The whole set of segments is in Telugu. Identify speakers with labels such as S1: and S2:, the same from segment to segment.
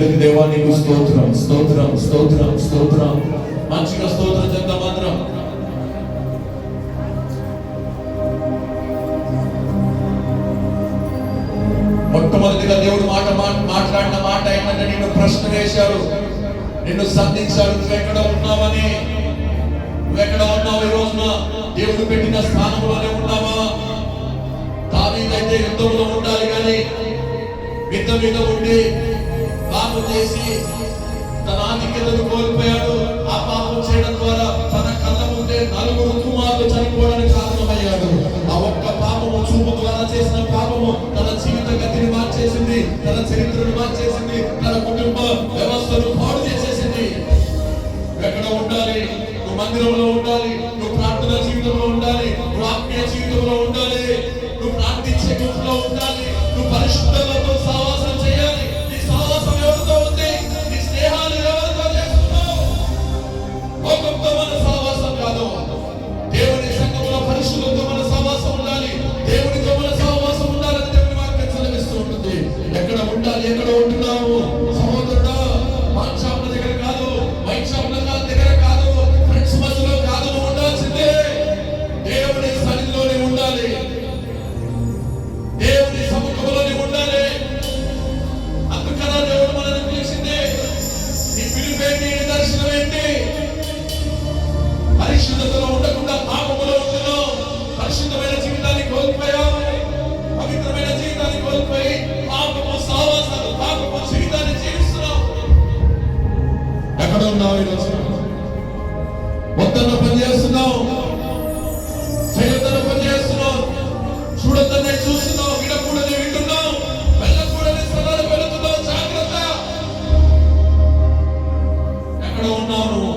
S1: ఎందుకు దేవా నీకు స్తోత్రం స్తోత్రం స్తోత్రం స్తోత్రం. మంచిగా స్తోత్రం చెప్తా మాత్రం. మొట్టమొదటిగా దేవుడు మాట్లాడిన మాట ఏంటంటే నిన్ను ప్రశ్న వేశాడు, నిన్ను సంధించాడు. నువ్వెక్కడ ఉన్నావని, నువ్వెక్కడ ఉన్నావు? ఈ రోజున దేవుడు పెట్టిన స్థానంలోనే ఉన్నావా? దావీదైతే యుద్ధంలో ఉండాలి కానీ మిద్ద మీద ఉండి పాపం చేసి తన ఆధిక్యతను కోల్పోయాడు. ఆ పాపం చేయడం ద్వారా తన కళ్ళ ముందే 4 కుమారులు చనిపోవడానికి కారణమయ్యాడు. ఆ ఒక్క పాపము, చూపు ద్వారా చేసిన పాపము తన జీవిత గతిని మార్చేసింది, తన చరిత్రను మార్చేసింది, తన కుటుంబ వ్యవస్థను పాడు చేసేసింది. ఎక్కడ ఉండాలి? నువ్వు మందిరంలో ఉండాలి, నువ్వు ప్రార్థన జీవితంలో ఉండాలి, నువ్వు ఆత్మీయ జీవితంలో ఉండాలి, నువ్వు ప్రార్థించే గుంపులో ఉండాలి, నువ్వు పరిశుద్ధులతో సహవాసం చేయాలి. నీ సహవాసం ఎవరితో ఉంది? నీ స్నేహాలు ఎవరితో చేస్తున్నావు? లోకంతో మన సహవాసం కాదు. దేవుని సంఘంలో పరిశుద్ధులతో మన సహవాసం ఉండాలి, దేవునితో మన సహవాసం ఉండాలని దేవుని వాక్యం సెలవిస్తూ ఉంటుంది. ఎక్కడ ఉండాలి? ఎక్కడ ఉంటున్నావు సహోదరుడా? పాన్ షాపుల దగ్గర కాదు, వైన్ షాపుల దగ్గర కాదు, ఫ్రెండ్స్ మధ్యలో కాదు. నువ్వు ఉండాల్సిందే దేవుని సన్నిధిలోనే ఉండాలి, దేవుని సముఖంలోనే ఉండాలి. అందుకన్నా దేవుడు మనల్ని పిలిచింది. నీ పిలుపేంటి? నీ దర్శనం ఏంటి? పరిశుద్ధతలో ఉండకుండా పాపములో ఉంటున్నావు. పరిశుద్ధమైన జీవితాన్ని కోల్పోయావు, పవిత్రమైన జీవితాన్ని కోల్పోయి పాపము సహవాసాలు, పాపము జీవితాన్ని జీవిస్తున్నావు. ఎక్కడ ఉన్నావు ఈరోజు? మొత్తం పని చేస్తున్నావు, చేయొద్దన్న పని చేస్తున్నావు, చూడొద్దనే చూస్తున్నావు, వినకూడని వింటున్నావు, వెళ్ళకూడని స్థలాలకు వెళుతున్నావు. జాగ్రత్త. ఎక్కడ ఉన్నావు నువ్వు?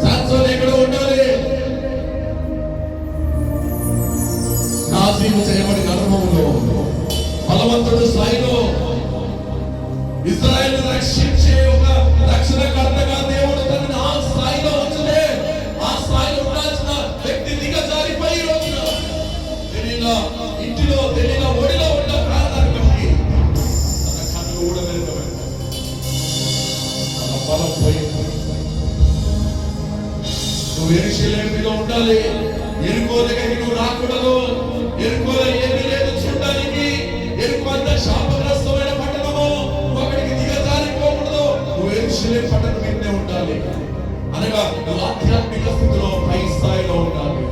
S1: సాంసోను ఎక్కడ ఉండాలి? నాశనం చేయబడిన అనుభవంలో, బలవంతుడు స్థాయిలో, ఇశ్రాయేలు రక్షించే ఒక రక్షణకర్తగా దేవుడు తనని ఆ స్థాయిలో ఉంచలే. ఆ స్థాయిలో ఉండాల్సిన వ్యక్తి దిగజారిపోయి రోజున తెలియగా ఇంటిలో, తెలియగా ఒడిలో ఉన్న ప్రాణాన్ని బట్టి తన కన్ను ఊడబెట్టబడి తన బలం పోయింది. నువ్వు యెరూషలేములో ఉండాలి. యెరికో దగ్గరికి నువ్వు రాకూడదు. యెరికోలో ఏమీ లేదు చూడడానికి. యెరికో అంత శాపగ్రస్తమైన పట్టణము. నువ్వు అక్కడికి దిగజారిపోకూడదు. నువ్వు యెరూషలేము పట్టణం మీదనే ఉండాలి. అనగా నువ్వు ఆధ్యాత్మిక స్థితిలో పై స్థాయిలో ఉండాలి.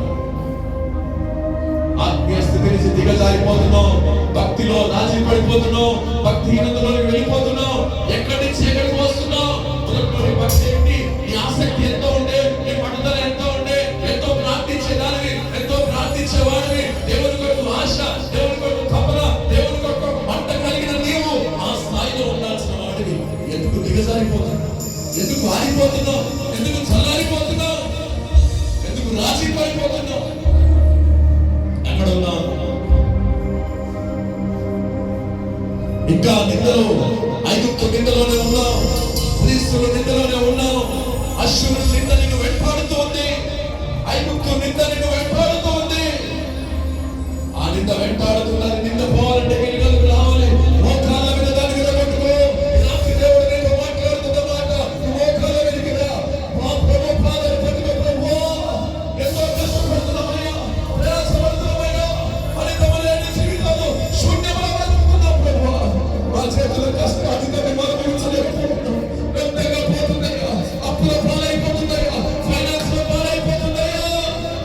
S1: ఆత్మీయ స్థితి నుంచి దిగజారిపోతున్నావు, భక్తిలో రాజీ పడిపోతున్నావు, భక్తిహీనతలోకి వెళ్ళిపోతున్నావు. ఎక్కడి నుంచి ఎక్కడికి వస్తున్నావు? మొదటి భక్తి ఏంటి? నీ ఆసక్తి ఎంతో ఉండే, నీ పట్టుదల ఎంతో ఉండే, ఎంతో ప్రార్థించేదానివి, ఎంతో ప్రార్థించేవాడివి, దేవుని కొరకు ఆశ, దేవుని కొరకు తపన, దేవుని కొరకు మంట కలిగిన నీవు ఆ స్థాయిలో ఉండాల్సిన వాడివి. ఎందుకు దిగజారిపోతున్నావు? ఎందుకు ఆరిపోతున్నావు? ఎందుకు చల్లారిపోతున్నావు? ఎందుకు రాజీ పడిపోతున్నావు? ఎక్కడ ఉన్నావు? ఇంకా నిందలో, ఐగుప్తు నిందలోనే ఉన్నావు, ఫిలిష్తీయుల నిందలోనే ఉన్నావు. అష్షూరు నింద నిన్ను వెంటాడుతోంది, ఐగుప్తు నింద నిన్ను వెంటాడుతోంది. ఆ నింద వెంటాడుతున్నది. నింద పోవాలంటే వెలుగులకు రావాలి. మోకాళ్ళ మీద దాన్ని విడగొట్టుకో. రాత్రి దేవుడు నీతో మాట్లాడుతున్న మాట, మోకాళ్ళ వెలిగిరా. మా ప్రభు పాదాలు పట్టుకో. ప్రభువా, ఎంతో కష్టపడుతున్నామయ్యా, ప్రయాసపడుతున్నామయ్యా, ఫలితము లేని జీవితాలు శూన్యముగా బ్రతుకుతున్నాం ప్రభువా. మా చేతుల కష్టం అధికంగా అనుభవించలేకపోతున్నాం. పెద్దగా పోతుందయ్యా, అప్పుల పాలైపోతుందయ్యా, ఫైనాన్స్ లో పాలైపోతుందయ్యా,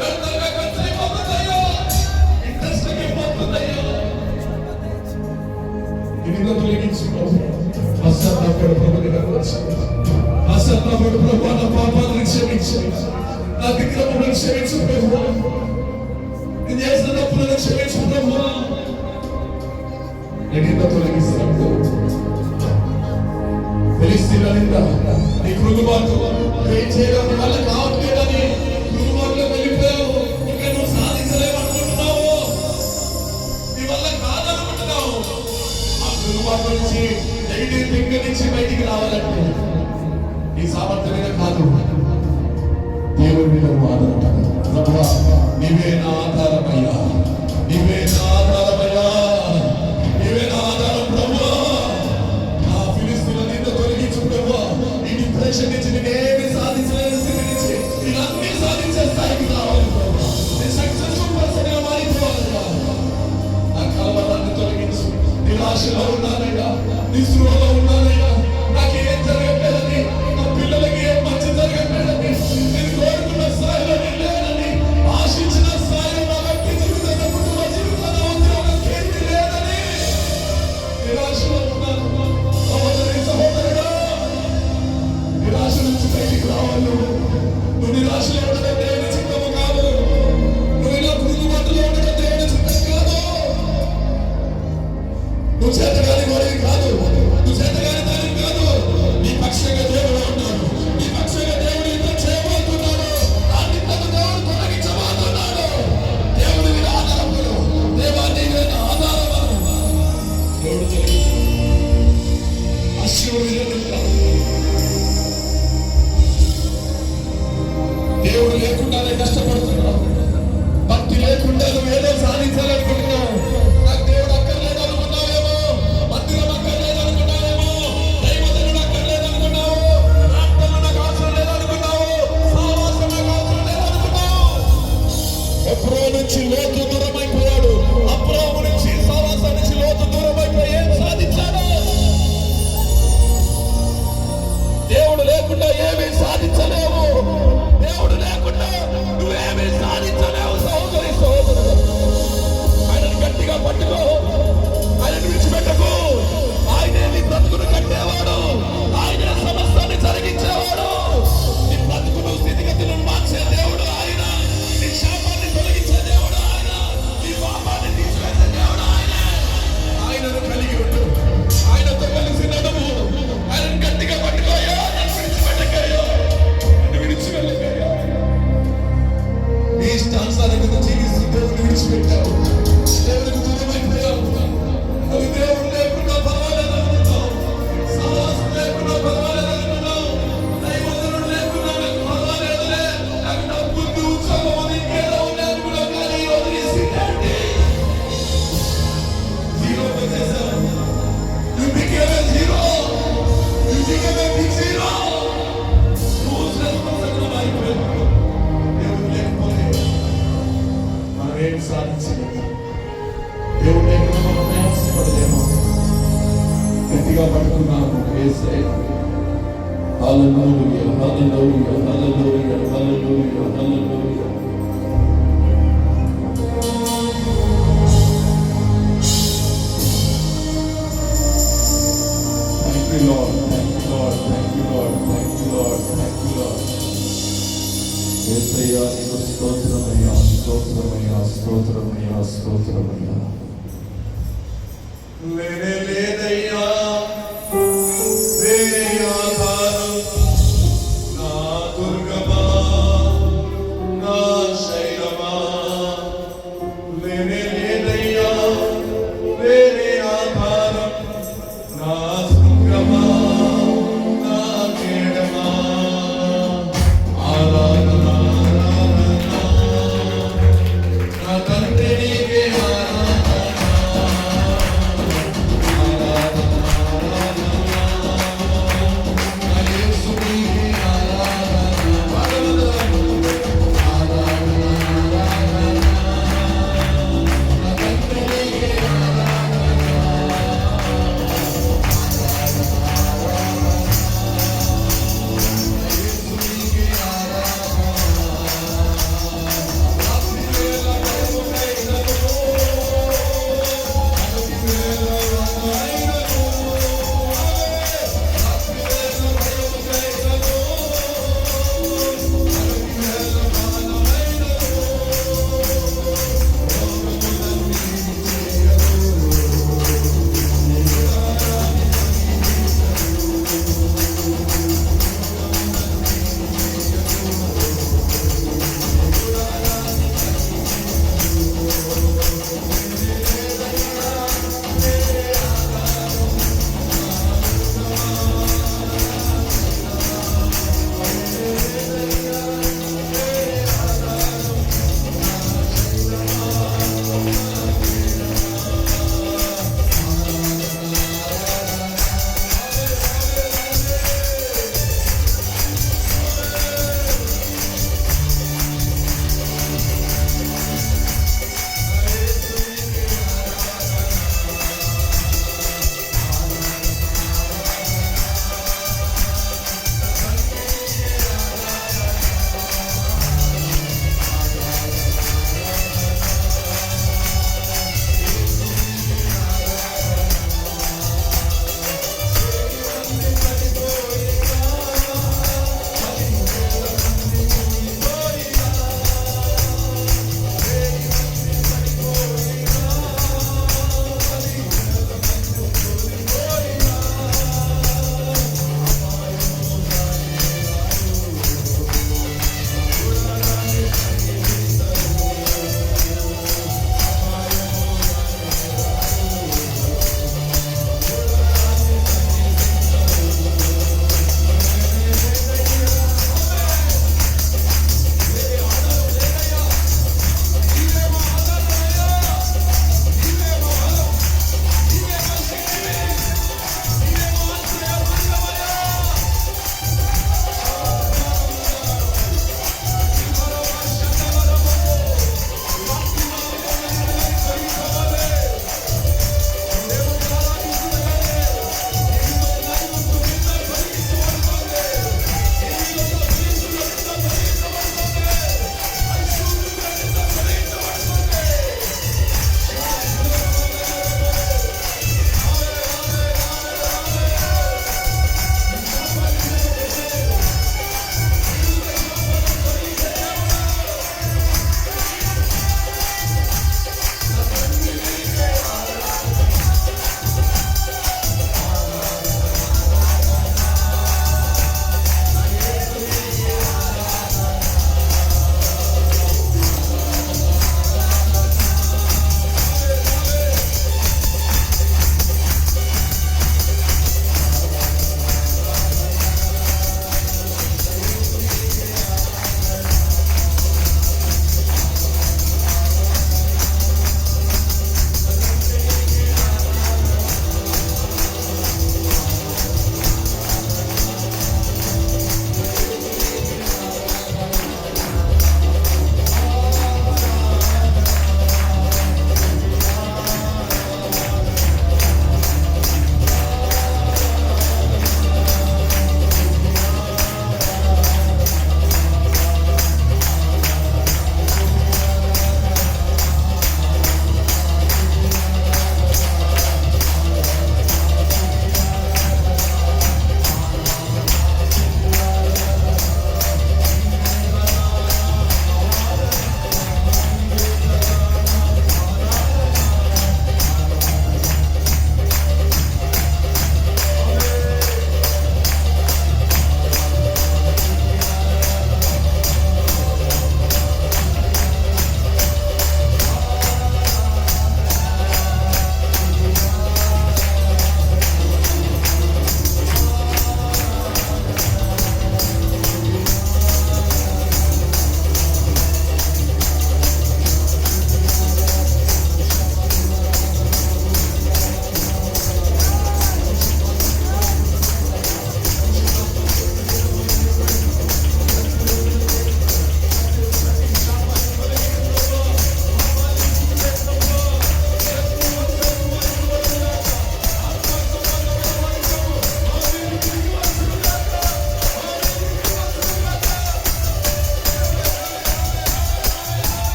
S1: పెద్దగా ఖర్చైపోతుందయ్యా, ఇంట్రెస్ట్ అయిపోతుందయ్యా. ఇదిగో తొలగించుకోవాలి. పశ్చాత్తాపడు ప్రభుని కనవచ్చు. పశ్చాత్తాపడు ప్రభు, నా పాపాలను క్షమించు, నా విగ్రహములను క్షమించు ప్రభువా, నేను చేసిన తప్పులను క్షమించు ప్రభువా. నింద తొలగిస్తాను. ఫిలిష్తీయుల నింద, నీ కృంగుబాటు ఏం చేయడం వల్ల కావట్లేదని కృంగుబాటులో వెళ్ళిపోయావు. ఇంకా నువ్వు సాధించలేవు అనుకుంటున్నావు, నీ వల్ల కాదనుకుంటున్నావు. ఆ కృంగుబాటు నుంచి, నెగిటివ్ థింకింగ్ నుంచి బయటికి రావాలంటే నీ సామర్థ్యం మీద కాదు, దేవుని మీద నువ్వు ఆధారపడాలి. ప్రభువా, నీవే నా ఆధారమయ్యా, నీవే నా ఆధారమయ్యా, నీవే నా ఆధారం ప్రభువా. ఉన్నానయ్యా, నిస్పృహలో ఉన్నానయ్యా, నాకేం జరగట్లేదని, నా పిల్లలకి ఏం మంచి జరగట్లేదని, నేను కోరుకున్న స్థాయిలో నేను లేనని, ఆశించిన స్థాయిలో నా వ్యక్తి జీవితం, కుటుంబ జీవితంలో ఉద్యోగం కీర్తి లేదని నిరాశలో ఉన్నాను. సహోదరి సహోదరుడా, నిరాశ నుంచి బయటికి రావాలి. నువ్వు నిరాశలో ఉండడం దేవుని చిత్తము కాదు. నువ్వు ఇలా పురుగుమట్టులో ఉండడం దేవుని చిత్తం కాదు. నువ్వు చేతగాని వాడివి కాదు, నువ్వు చేతగాని దానివి కాదు. నీ పక్షంగా దేవుడు ఉన్నాడు, నీ పక్షంగా దేవుడు యుద్ధం చేయబోతున్నాడు. ఆ నిందను దేవుడు తొలగించబోతున్నాడు. దేవుడు మీద ఆధారపడు, దేవా నీవే నా ఆధారము. దేవుడు తొలగిస్తాడు. ఆ శివుడు దేవుడు లేకుండానే కష్టపడుతున్నావు. భక్తి లేకుండా నువ్వు ఏదో సాధించాలనుకుంటున్నావు. నాకు దేవుడు అక్కర్లేదు అనుకున్నావేమో, మందిరం అక్కర్లేదు అనుకున్నావేమో, దైవజనుడు అక్కర్లేదు అనుకున్నావు, ప్రార్థనలు నాకు అవసరం లేదు అనుకున్నావు, సహవాసం నాకు అవసరం లేదు అనుకున్నావు. ఎప్పుడో నుంచి లోతు దూరమైపోయాడు. అబ్రాహాము నుంచి సహవాసం నుంచి లోతు దూరమైపోయి ఏం సాధించాడు? దేవుడు లేకుండా ఏమీ సాధించలేవు. దేవుడు లేకుండా నువ్వేమీ సాధించలేవు. సహోదరి సహోదరుడు, ఆయనను గట్టిగా పట్టుకో, ఆయనను విడిచిపెట్టకు. ఆయనే నీ బ్రతుకును కట్టేవాడు, ఆయనే సమస్తాన్ని జరిగించేవాడు. నీ బ్రతుకును స్థితిగతులను మార్చే దేవుడు ఆయన, నీ శాపాన్ని తొలగించే దేవుడు ఆయన, నీ పాపాన్ని తీసివేసే దేవుడు ఆయన. ఆయనను కలిగి ఉండు, ఆయనతో కలిసి నడుము, ఆయనను గట్టిగా పట్టుకోయా, నన్ను విడిచిపెట్టకయ్యా, నన్ను విడిచి వెళ్ళకయ్యా. నీ ఇష్టానుసారంగా జీవిస్తూ దేవుని విడిచిపెట్టావు, దేవునికి దూరమైపోయావు. నువ్వు దేవుడు లేకుండా పర్వాలేదు అనుకున్నావు, సహవాసం లేకుండా పర్వాలేదు అనుకున్నావు, దైవజనుడు లేకుండా నాకు పర్వాలేదులే, నాకు డబ్బు ఉంది, ఉద్యోగం ఉంది, ఇంకేదో ఉంది అనుకున్నావు. కానీ ఈ రోజు నీ స్థితి ఏంటి? జీరో వచ్చేసావు. You became a zero. You became a big zero. దేవుడు లేకపోతే మనం ఏం సాధించలేదు. దేవుడు లేకుండా మనం ప్రయాసపడలేము. గట్టిగా పట్టుకున్నాము. యేసయ్యా, హల్లెలూయా, హల్లెలూయా, హల్లెలూయా, హల్లెలూయా, హల్లెలూయా. Thank you, Lord. Thank you, Lord. Thank you, Lord. Thank you, Lord. Thank you, Lord. యేసయ్యా, నీకు స్తోత్రమయ్యా, స్తోత్రమయ్యా, స్తోత్రమయ్యా, స్తోత్రమయ్యా. వేరే లేదయ్యా, వేరే ఆధారం, నా దుర్గమా, నా శైలమా. వేరే లేదయ్యా, వేరే ఆధారం, నా దుర్గమా, నా కేడమా. ఆరాధన నా తండ్రి నీకే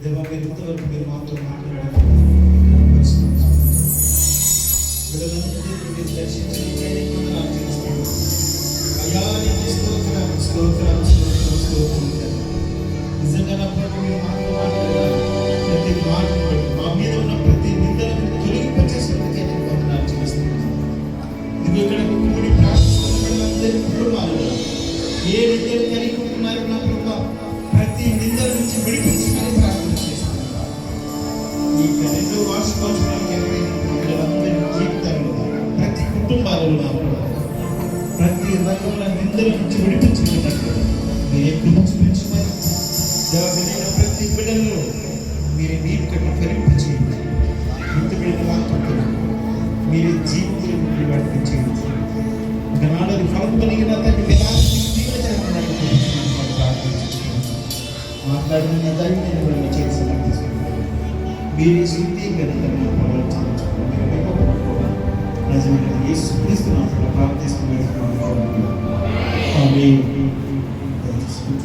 S2: దేవా మీరు ఇంతవరకు మీరు మాతో మాట్లాడారు. బిడ్డలందరినీ మీరు దర్శించడానికి వందనాలు చేస్తున్నాను. అయ్యా నీకు స్తోత్రం స్తోత్రం స్తోత్రం స్తోత్రం. నిజంగా నా ప్రభు మీరు మాతో మాట్లాడారు. ప్రతి మాట మా మీద ఉన్న ప్రతి నిందలను తొలగింపచేసినందుకే నేను వందనాలు చేస్తున్నాను. ఇదిగో ఇక్కడ కూడి ప్రార్థిస్తున్న బిడ్డలందరి కుటుంబాలు ఏ నిందలు కలిగి ఉన్నారు నా ప్రభు, ప్రతి నిందల నుంచి విడిపించమని ప్రార్థన చేస్తున్నాను. ఈ 2 వార్షికోత్సవానికి బిడ్డలందరి జీవితాల్లో ప్రతి కుటుంబాలలో నా ప్రభు ప్రతి రకముల నిందల నుంచి విడిపించుకున్నట్టు మీరు ఎప్పుడు చూపించమని దేవమైన ప్రతి బిడ్డల్లో మీరు నీరు కట్టి ఫలింపచేయండి. ఇంటి బిడ్డల వాక్యం మీరు జీవితంలో నుండి వాటికి చేయండి. ఒకనాడు ఫలం కలిగిన తండ్రి మాట్లాడిన దాన్ని చేసి మీరు శుద్ధి గణితంలో ప్రజలు యేసు క్రీస్తు నామములో ప్రార్థిస్తున్నాను. ఆమేన్.